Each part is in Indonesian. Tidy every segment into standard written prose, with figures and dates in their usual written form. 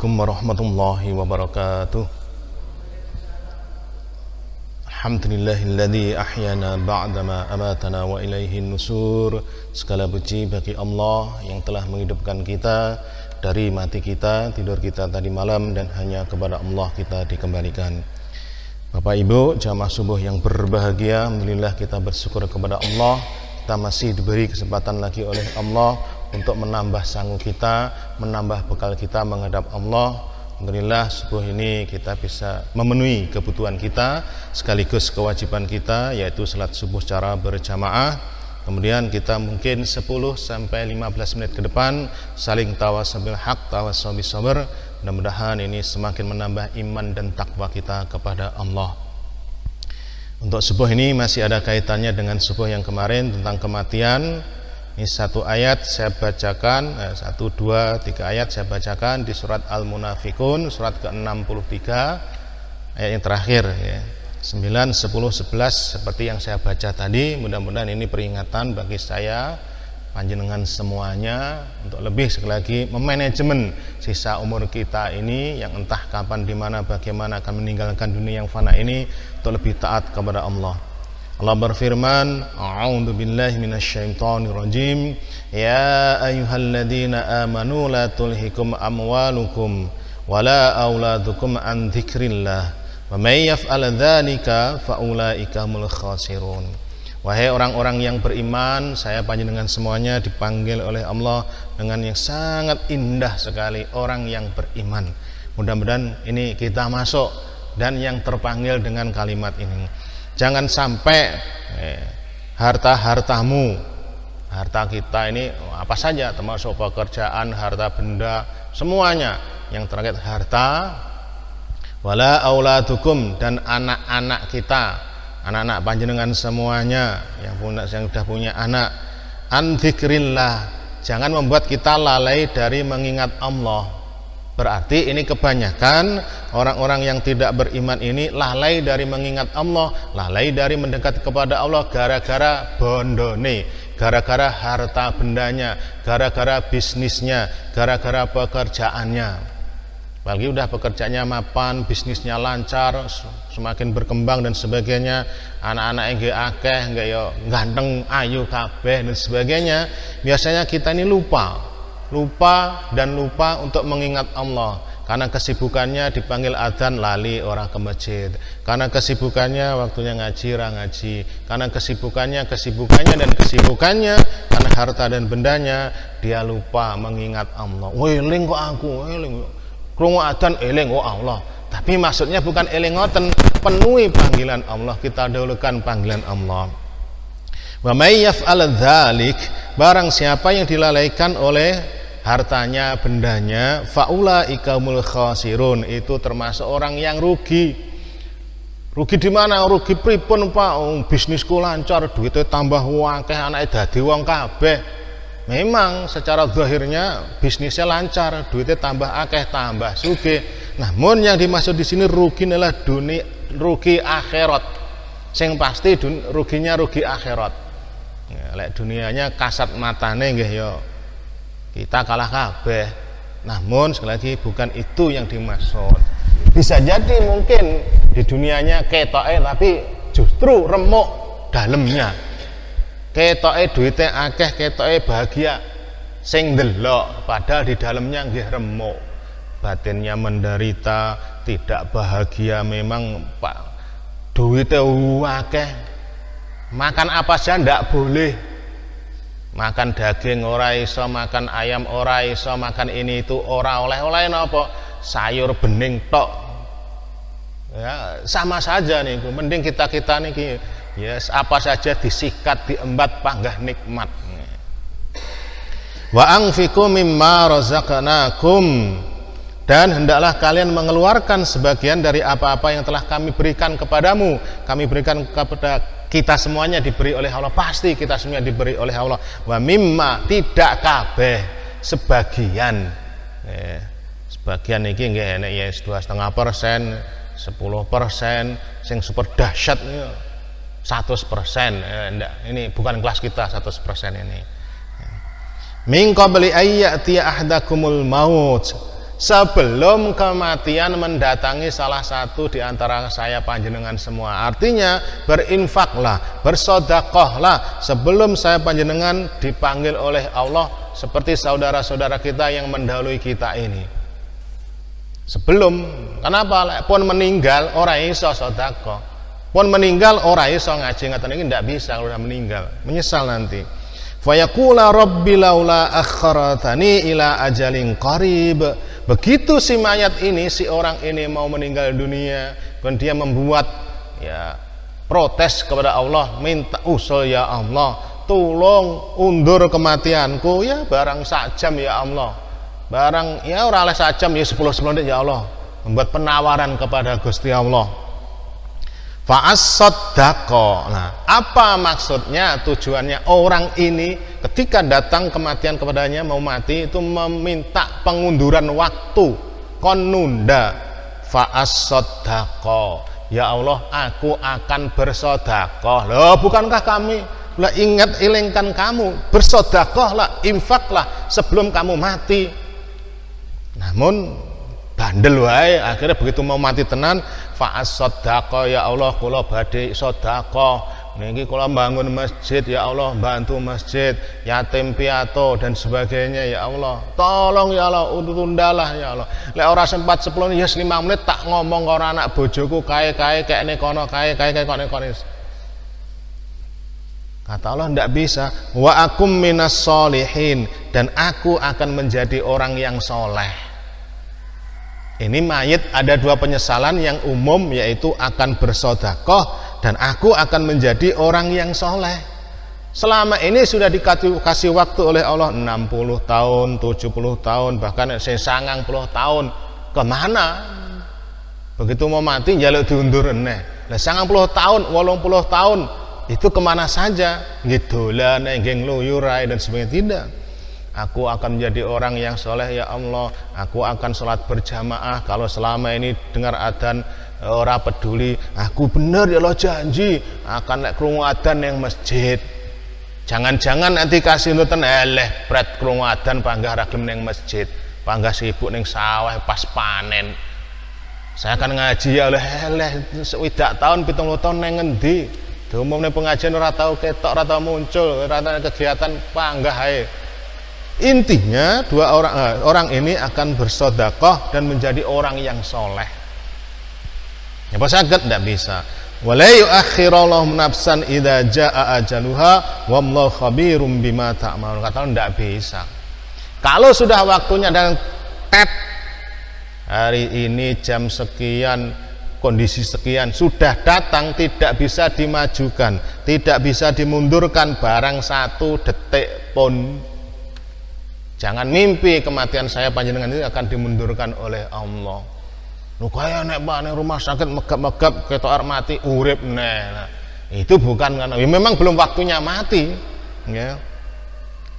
Assalamualaikum warahmatullahi wabarakatuh. Alhamdulillahilladzi ahyana ba'dama amatana wa ilaihin nusur. Segala puji bagi Allah yang telah menghidupkan kita dari mati kita, tidur kita tadi malam, dan hanya kepada Allah kita dikembalikan. Bapak Ibu jamaah subuh yang berbahagia, alhamdulillah kita bersyukur kepada Allah. Kita masih diberi kesempatan lagi oleh Allah untuk menambah sanggup kita, menambah bekal kita menghadap Allah. Alhamdulillah subuh ini kita bisa memenuhi kebutuhan kita sekaligus kewajiban kita, yaitu salat subuh secara berjamaah. Kemudian kita mungkin 10-15 menit ke depan saling tawasul bil haq, tawasul bis sabr. Mudah-mudahan ini semakin menambah iman dan takwa kita kepada Allah. Untuk subuh ini masih ada kaitannya dengan subuh yang kemarin tentang kematian. Ini satu ayat saya bacakan, 1, 2, 3 ayat saya bacakan di surat Al-Munafikun, surat ke-63, ayat yang terakhir ya. 9, 10, 11 seperti yang saya baca tadi. Mudah-mudahan ini peringatan bagi saya, panjenengan semuanya, untuk lebih sekali lagi memanajemen sisa umur kita ini yang entah kapan, di mana, bagaimana akan meninggalkan dunia yang fana ini, untuk lebih taat kepada Allah. Allah berfirman, a'udzu billahi minasyaitonir rajim, ya ayyuhalladzina amanu la tulhikum amwalukum wala auladukum an dzikrillah wa may yaf'al dzalika faulaika humul khasirun. Wahai orang-orang yang beriman, saya panjenengan semuanya dipanggil oleh Allah dengan yang sangat indah sekali, orang yang beriman. Mudah-mudahan ini kita masuk dan yang terpanggil dengan kalimat ini. Jangan sampai harta-hartamu, harta kita ini apa saja, termasuk pekerjaan, harta benda, semuanya yang terkait harta, wala auladukum, dan anak-anak kita, anak-anak panjenengan semuanya yang sudah punya anak, an dzikrillah, jangan membuat kita lalai dari mengingat Allah. Berarti ini kebanyakan orang-orang yang tidak beriman ini lalai dari mengingat Allah, lalai dari mendekat kepada Allah gara-gara bondone, gara-gara harta bendanya, gara-gara bisnisnya, gara-gara pekerjaannya. Apalagi udah pekerjaannya mapan, bisnisnya lancar, semakin berkembang dan sebagainya, anak-anak yang akeh, enggak yo ganteng, ayu kabeh dan sebagainya. Biasanya kita ini lupa untuk mengingat Allah, karena kesibukannya dipanggil adzan lali orang ke masjid, karena kesibukannya waktunya ngaji ngaji, karena kesibukannya karena harta dan bendanya, dia lupa mengingat Allah. Eling kok aku, eling krungu adzan, eling Allah. Tapi maksudnya bukan eling ngoten, penuhi panggilan Allah, kita dahulukan panggilan Allah. Wa may yaf'al dzalik, barang siapa yang dilalaikan oleh hartanya, bendanya, faulaika humul khasirun, itu termasuk orang yang rugi. Rugi di mana? Rugi pripun, Pak? Bisnisku lancar, duitnya tambah akeh, anake dadi wong kabeh. Memang secara zahirnya bisnisnya lancar, duitnya tambah akeh, tambah sugih. Namun yang dimaksud di sini rugi adalah rugi akhirat. Sing pasti ruginya rugi akhirat. Ya, lek dunianya kasat matane nggih ya kita kalah kabeh. Namun sekali lagi bukan itu yang dimaksud. Bisa jadi mungkin di dunianya ketoke tapi justru remuk dalamnya. Ketoke duitnya akeh, ketoke bahagia, sing ndelok padahal di dalamnya nggih remuk. Batinnya menderita, tidak bahagia. Memang Pak, duitnya akeh, makan apa saja ndak boleh. Makan daging ora iso, makan ayam ora iso, makan ini itu ora oleh napa? Sayur bening tok. Ya, sama saja nih, mending kita niki yes, apa saja disikat, diembat, panggah nikmat. Wa anfiqu mimma razaqnakum, dan hendaklah kalian mengeluarkan sebagian dari apa-apa yang telah kami berikan kepadamu. Kami berikan kepada kita semuanya, diberi oleh Allah, pasti kita semuanya diberi oleh Allah. Wa mimma, tidak kabeh, sebagian. Sebagian iki nggih enek ya 2,5%, 10%, sing super dahsyat 100%. Enggak, ini bukan kelas kita 100% ini. Min qabli ayyati ahdakumul maut, sebelum kematian mendatangi salah satu di antara saya panjenengan semua. Artinya berinfaklah, bersedekahlah sebelum saya panjenengan dipanggil oleh Allah seperti saudara-saudara kita yang mendahului kita ini. Sebelum, kenapa? Pun meninggal orang iso sedekah, pun meninggal orang iso ngaji, ngaten iki ndak bisa kalau udah meninggal, menyesal nanti. Fayaqula rabbi laula akharatani ila ajalin qarib. Begitu si mayat ini, si orang ini mau meninggal dunia, dan dia membuat ya protes kepada Allah, minta usul, ya Allah, tolong undur kematianku ya barang sak jam ya Allah. Barang ya ora oleh sak jam ya 10 menit ya Allah. Membuat penawaran kepada Gusti Allah. Fa'as-saddaqa. Nah, apa maksudnya, tujuannya? Orang ini ketika datang kematian kepadanya mau mati itu meminta pengunduran waktu, kon nunda. Fa'as-saddaqa. Ya Allah, aku akan bersedekah. Loh, bukankah kami lah ingat ilingkan kamu, bersedekahlah, infaklah sebelum kamu mati. Namun bandel wae, akhirnya begitu mau mati tenan, fa'as-saddaqa, ya Allah kula badhe sedekah niki, kula bangun masjid ya Allah, bantu masjid yatim piatu dan sebagainya ya Allah, tolong ya Allah, tundalah ya Allah. Lek ora sempat 10 ya 5 menit tak ngomong karo anak bojoku kae-kae kene kono kae kono. Kata Allah ndak bisa. Wa akum minas solihin, dan aku akan menjadi orang yang soleh. Ini mayit ada dua penyesalan yang umum, yaitu akan bersedekah dan aku akan menjadi orang yang soleh. Selama ini sudah dikasih waktu oleh Allah 60 tahun, 70 tahun, bahkan 90 tahun. Kemana? Begitu mau mati jaluk diundur eneh. Lah 90 tahun, 80 tahun itu kemana saja? Gidolan, nggih ngluyur dan sebagainya. Tidak. Aku akan menjadi orang yang soleh ya Allah. Aku akan sholat berjamaah. Kalau selama ini dengar adzan ora peduli, aku bener ya Allah janji akan lek krungu adzan yang masjid. Jangan-jangan nanti kasih nonton pret krungu adzan panggah ra gelem ning masjid, panggah sibuk ning sawah pas panen. Saya akan ngaji ya Allah sewidak tahun 70 tahun neng ngendi? Diumumne pengajian ora tau ketok, ora tau muncul, ora tau kegiatan panggah ae. Intinya orang ini akan bersedekah dan menjadi orang yang soleh. Ya apa saged ndak bisa. Wala yu'akhirallahu nafsan idza jaa ajaluha wallahu khabirum bima ta'malun. Kata ndak bisa. Kalau sudah waktunya dan hari ini jam sekian, kondisi sekian sudah datang, tidak bisa dimajukan, tidak bisa dimundurkan barang satu detik pun. Jangan mimpi kematian saya panjenengan ini akan dimundurkan oleh Allah. Lu kaya nek Pak ning rumah sakit megap-megap ketok arep mati urip neh. Nah, itu bukan karena ya memang belum waktunya mati, ya.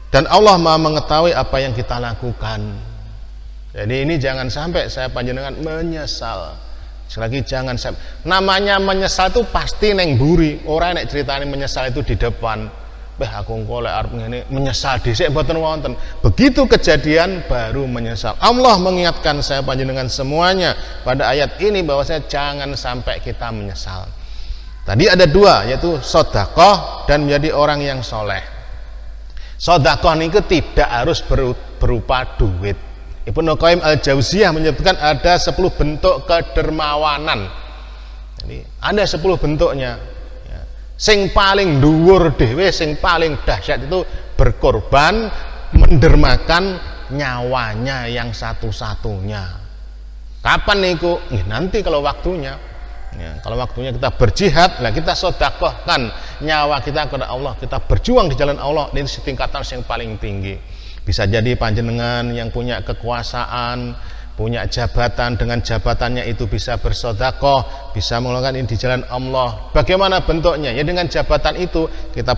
Dan Allah Maha mengetahui apa yang kita lakukan. Jadi ini jangan sampai saya panjenengan menyesal. Selagi jangan sampai. Namanya menyesal itu pasti neng buri. Orang nek ceritane menyesal itu di depan. Aku engkolek arep ngene menyesal dhisik mboten wonten. Begitu kejadian baru menyesal. Allah mengingatkan saya panjenengan semuanya pada ayat ini bahwa saya jangan sampai kita menyesal. Tadi ada dua, yaitu sedekah dan menjadi orang yang soleh. Sedekah niku tidak harus berupa duit. Ibnu Qayyim Al-Jauziyah menyebutkan ada 10 bentuk kedermawanan. Jadi ada 10 bentuknya. Sing paling dhuwur dhewe, sing paling dahsyat itu berkorban, mendermakan nyawanya yang satu-satunya. Kapan niku? Nanti kalau waktunya. Ya, kalau waktunya kita berjihad, lah kita sedekahkan nyawa kita kepada Allah, kita berjuang di jalan Allah, ini tingkatan yang paling tinggi. Bisa jadi panjenengan yang punya kekuasaan, punya jabatan, dengan jabatannya itu bisa bersedekah, bisa mengeluarkan ini di jalan Allah. Bagaimana bentuknya? Ya dengan jabatan itu kita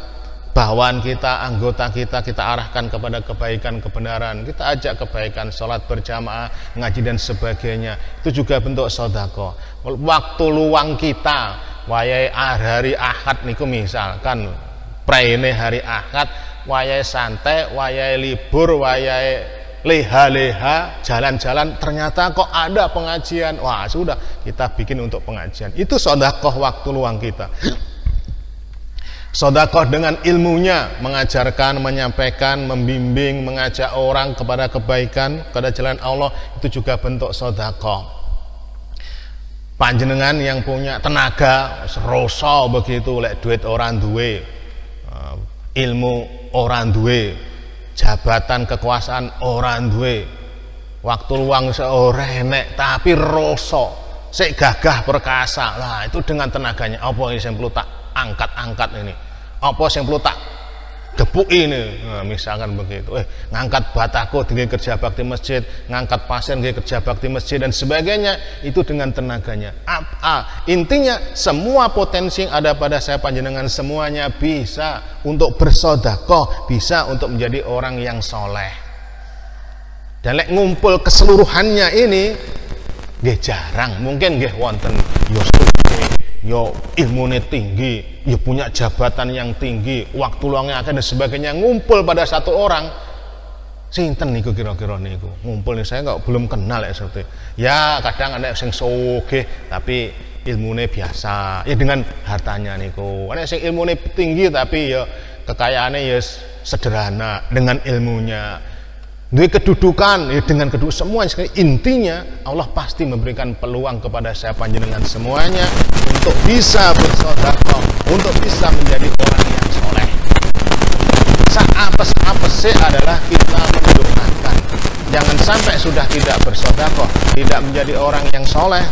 bawahan kita, anggota kita arahkan kepada kebaikan, kebenaran, kita ajak kebaikan, sholat berjamaah, ngaji dan sebagainya. Itu juga bentuk sedekah. Waktu luang kita, wayahe hari Ahad niku misalkan praene hari Ahad, wayahe santai, wayahe libur, wayahe leha-leha, jalan-jalan, ternyata kok ada pengajian. Wah, sudah kita bikin untuk pengajian. Itu sedekah waktu luang kita. Sedekah dengan ilmunya, mengajarkan, menyampaikan, membimbing, mengajak orang kepada kebaikan, kepada jalan Allah, itu juga bentuk sedekah. Panjenengan yang punya tenaga seroso begitu, lek duit orang duwe, ilmu orang duwe, jabatan kekuasaan orang duwe, waktu luang seorang enek tapi roso, sik gagah perkasa. Nah, itu dengan tenaganya apa yang perlu tak angkat-angkat ini, apa yang perlu tak gebuk ini. Nah, misalkan begitu, ngangkat batako dengan kerja bakti masjid, ngangkat pasien dengan kerja bakti masjid dan sebagainya, itu dengan tenaganya. Intinya semua potensi yang ada pada saya panjenengan semuanya bisa untuk bersedekah, bisa untuk menjadi orang yang soleh. Dan lek ngumpul keseluruhannya ini nggih jarang, mungkin nggih wonten yo ilmunya tinggi, yo punya jabatan yang tinggi, waktu luangnya akan dan sebagainya, ngumpul pada satu orang. Sinten niku kira-kira niku ngumpul nih, saya nggak belum kenal ya seperti. Ya kadang ada sing sugih tapi ilmunya biasa, ya dengan hartanya niku. Ada sing ilmunya tinggi tapi ya kekayaannya ya sederhana dengan ilmunya. Duit kedudukan ya dengan semua. Intinya Allah pasti memberikan peluang kepada saya panjenengan semuanya untuk bisa bersedekah, untuk bisa menjadi orang yang soleh. Apes-apes adalah kita mendoakan. Jangan sampai sudah tidak bersedekah, tidak menjadi orang yang soleh,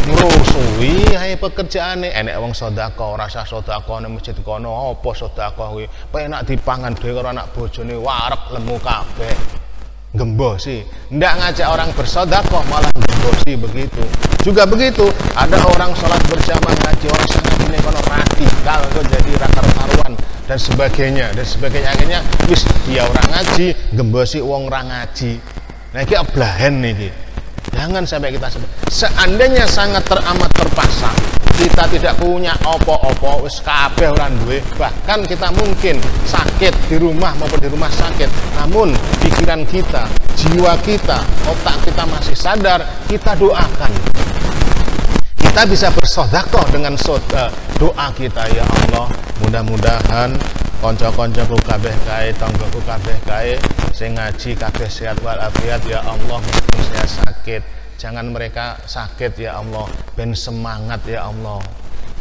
ngrusui hai pekerjaane, enek wong sedekah rasa sedekah nang masjid kono, apa sedekah kuwi penak dipangan dhewe karo anak bojone wareg lemu kabeh. Gembosi, ndak ngajak orang bersedekah malah gembosi begitu. Juga begitu, ada orang sholat berjamaah ngaji, orang sangat ini kono radikal kok jadi rakar karuan dan sebagainya. Akhirnya wis dia orang ngaji, gembosi wong ora ngaji. Nah iki ablahen niki. Jangan sampai kita seandainya sangat teramat terpaksa kita tidak punya opo-opo, wis kabeh ora duwe, bahkan kita mungkin sakit di rumah maupun di rumah sakit, namun pikiran kita, jiwa kita, otak kita masih sadar, kita doakan. Kita bisa bersedekah dengan doa kita. Ya Allah, mudah-mudahan kanca-kancaku kabeh kae, tanggaku kabeh kae sing ngaji kabeh sehat walafiat. Ya Allah, meskipun saya sakit, jangan mereka sakit ya Allah, ben semangat ya Allah.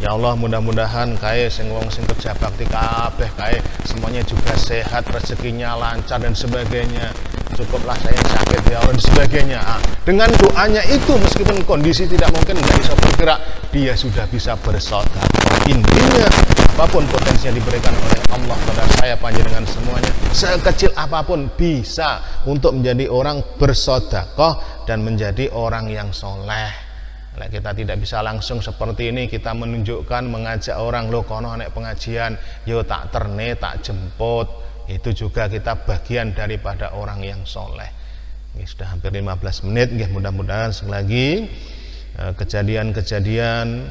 Ya Allah, mudah-mudahan kae sing wong sing kerja bakti kabeh kae semuanya juga sehat, rezekinya lancar dan sebagainya. Cukuplah saya yang sakit ya Allah dan sebagainya. Dengan doanya itu meskipun kondisi tidak mungkin, nggak bisa bergerak, dia sudah bisa bersedekah. Intinya apapun potensi yang diberikan oleh Allah pada saya panjenengan semuanya, sekecil apapun bisa untuk menjadi orang bersedekah dan menjadi orang yang soleh. Nah, kita tidak bisa langsung seperti ini kita menunjukkan, mengajak orang, lo kono anek pengajian, yo tak terne, tak jemput. Itu juga kita bagian daripada orang yang soleh. Ini sudah hampir 15 menit, mudah-mudahan sekali lagi kejadian-kejadian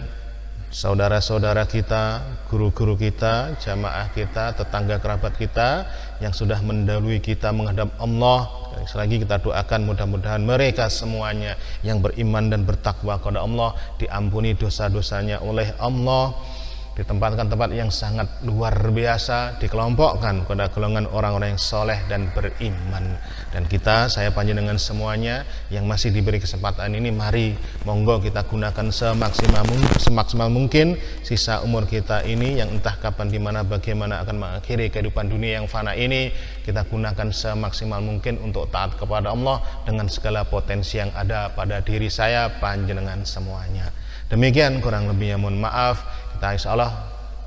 saudara-saudara kita, guru-guru kita, jamaah kita, tetangga kerabat kita yang sudah mendahului kita menghadap Allah, selagi kita doakan mudah-mudahan mereka semuanya yang beriman dan bertakwa kepada Allah diampuni dosa-dosanya oleh Allah, ditempatkan tempat yang sangat luar biasa, dikelompokkan pada golongan orang-orang yang soleh dan beriman. Dan kita, saya panjenengan semuanya yang masih diberi kesempatan ini, mari monggo kita gunakan semaksimal mungkin sisa umur kita ini yang entah kapan, dimana, bagaimana akan mengakhiri kehidupan dunia yang fana ini. Kita gunakan semaksimal mungkin untuk taat kepada Allah dengan segala potensi yang ada pada diri saya panjenengan semuanya. Demikian kurang lebihnya, mohon maaf. Kita insyaallah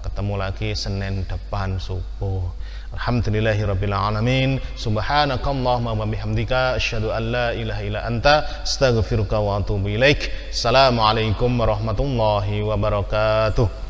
ketemu lagi Senin depan subuh. Alhamdulillahirabbil alamin. Subhanakallahumma wa bihamdika asyhadu an la ilaha illa anta astaghfiruka wa atubu ilaik. Assalamualaikum warahmatullahi wabarakatuh.